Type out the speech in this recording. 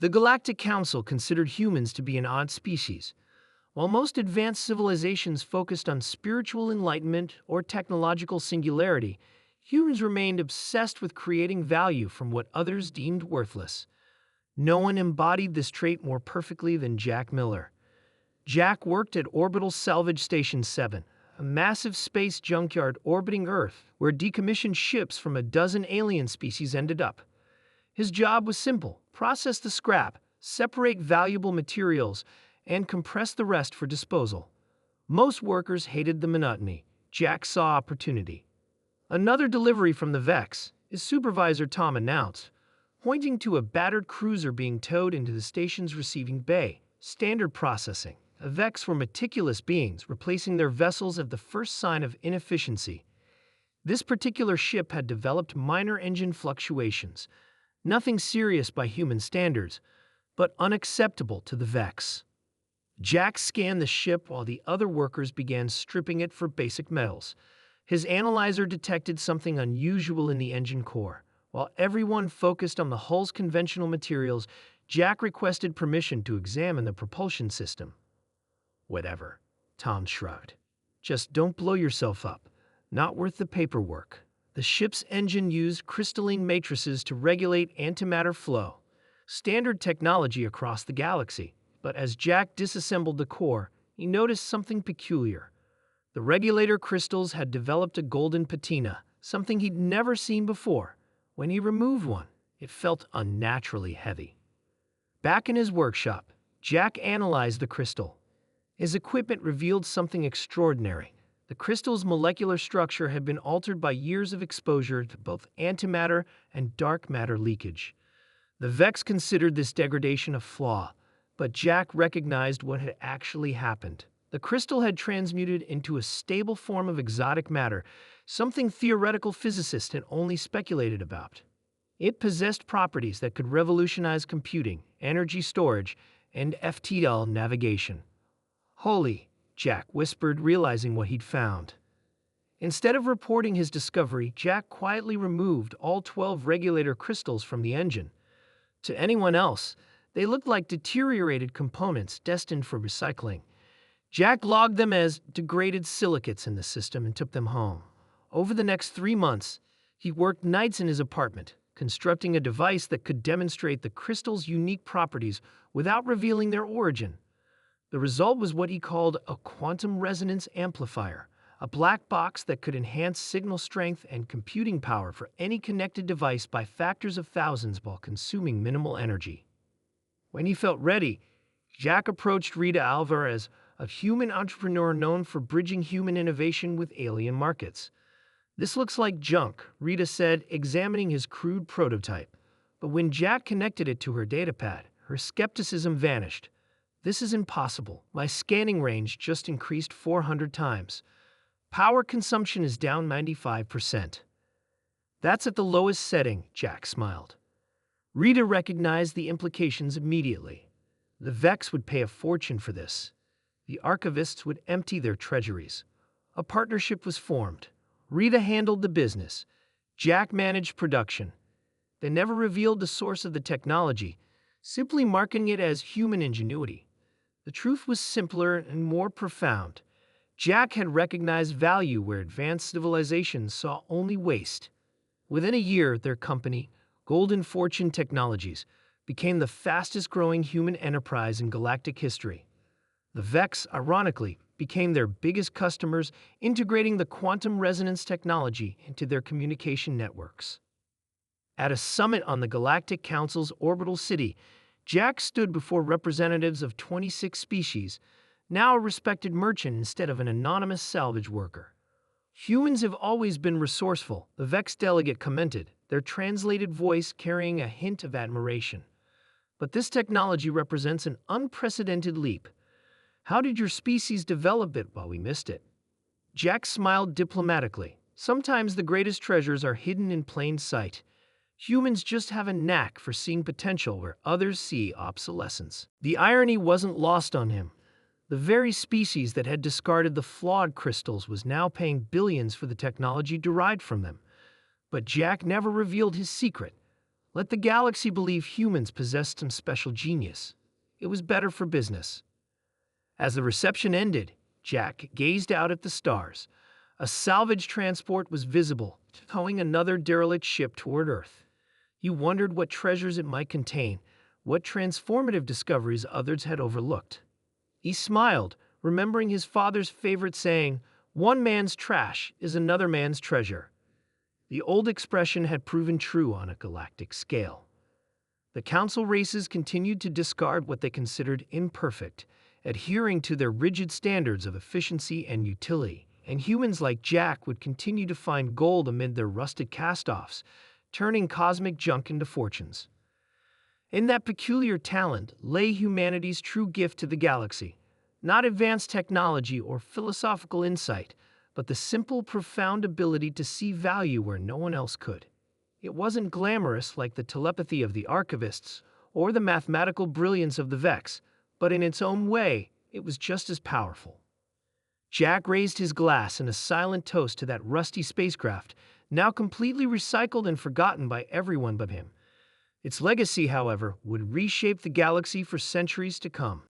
The Galactic Council considered humans to be an odd species. While most advanced civilizations focused on spiritual enlightenment or technological singularity, humans remained obsessed with creating value from what others deemed worthless. No one embodied this trait more perfectly than Jack Miller. Jack worked at Orbital Salvage Station 7, a massive space junkyard orbiting Earth where decommissioned ships from a dozen alien species ended up. His job was simple: process the scrap, separate valuable materials, and compress the rest for disposal. Most workers hated the monotony. Jack saw opportunity. "Another delivery from the Vex," his supervisor Tom announced, pointing to a battered cruiser being towed into the station's receiving bay. "Standard processing." The Vex were meticulous beings, replacing their vessels at the first sign of inefficiency. This particular ship had developed minor engine fluctuations, nothing serious by human standards, but unacceptable to the Vex. Jack scanned the ship while the other workers began stripping it for basic metals. His analyzer detected something unusual in the engine core. While everyone focused on the hull's conventional materials, Jack requested permission to examine the propulsion system. "Whatever," Tom shrugged. "Just don't blow yourself up. Not worth the paperwork." The ship's engine used crystalline matrices to regulate antimatter flow, standard technology across the galaxy. But as Jack disassembled the core, he noticed something peculiar. The regulator crystals had developed a golden patina, something he'd never seen before. When he removed one, it felt unnaturally heavy. Back in his workshop, Jack analyzed the crystal. His equipment revealed something extraordinary. The crystal's molecular structure had been altered by years of exposure to both antimatter and dark matter leakage. The Vex considered this degradation a flaw, but Jack recognized what had actually happened. The crystal had transmuted into a stable form of exotic matter, something theoretical physicists had only speculated about. It possessed properties that could revolutionize computing, energy storage, and FTL navigation. "Holy," Jack whispered, realizing what he'd found. Instead of reporting his discovery, Jack quietly removed all 12 regulator crystals from the engine. To anyone else, they looked like deteriorated components destined for recycling. Jack logged them as degraded silicates in the system and took them home. Over the next 3 months, he worked nights in his apartment, constructing a device that could demonstrate the crystal's unique properties without revealing their origin. The result was what he called a quantum resonance amplifier, a black box that could enhance signal strength and computing power for any connected device by factors of thousands while consuming minimal energy. When he felt ready, Jack approached Rita Alvarez, a human entrepreneur known for bridging human innovation with alien markets. "This looks like junk," Rita said, examining his crude prototype. But when Jack connected it to her datapad, her skepticism vanished. "This is impossible. My scanning range just increased 400 times. Power consumption is down 95%. "That's at the lowest setting," Jack smiled. Rita recognized the implications immediately. The Vex would pay a fortune for this. The archivists would empty their treasuries. A partnership was formed. Rita handled the business. Jack managed production. They never revealed the source of the technology, simply marketing it as human ingenuity. The truth was simpler and more profound. Jack had recognized value where advanced civilizations saw only waste. Within a year, their company, Golden Fortune Technologies, became the fastest-growing human enterprise in galactic history. The Vex, ironically, became their biggest customers, integrating the quantum resonance technology into their communication networks. At a summit on the Galactic Council's orbital city, Jack stood before representatives of 26 species, now a respected merchant instead of an anonymous salvage worker. "Humans have always been resourceful," the Vex delegate commented, their translated voice carrying a hint of admiration. "But this technology represents an unprecedented leap. How did your species develop it while we missed it?" Jack smiled diplomatically. "Sometimes the greatest treasures are hidden in plain sight. Humans just have a knack for seeing potential where others see obsolescence." The irony wasn't lost on him. The very species that had discarded the flawed crystals was now paying billions for the technology derived from them. But Jack never revealed his secret. Let the galaxy believe humans possessed some special genius. It was better for business. As the reception ended, Jack gazed out at the stars. A salvage transport was visible, towing another derelict ship toward Earth. He wondered what treasures it might contain, what transformative discoveries others had overlooked. He smiled, remembering his father's favorite saying, "One man's trash is another man's treasure." The old expression had proven true on a galactic scale. The council races continued to discard what they considered imperfect, adhering to their rigid standards of efficiency and utility, and humans like Jack would continue to find gold amid their rusted cast-offs, turning cosmic junk into fortunes. In that peculiar talent lay humanity's true gift to the galaxy, not advanced technology or philosophical insight, but the simple, profound ability to see value where no one else could. It wasn't glamorous like the telepathy of the archivists or the mathematical brilliance of the Vex, but in its own way, it was just as powerful. Jack raised his glass in a silent toast to that rusty spacecraft, now completely recycled and forgotten by everyone but him. Its legacy, however, would reshape the galaxy for centuries to come.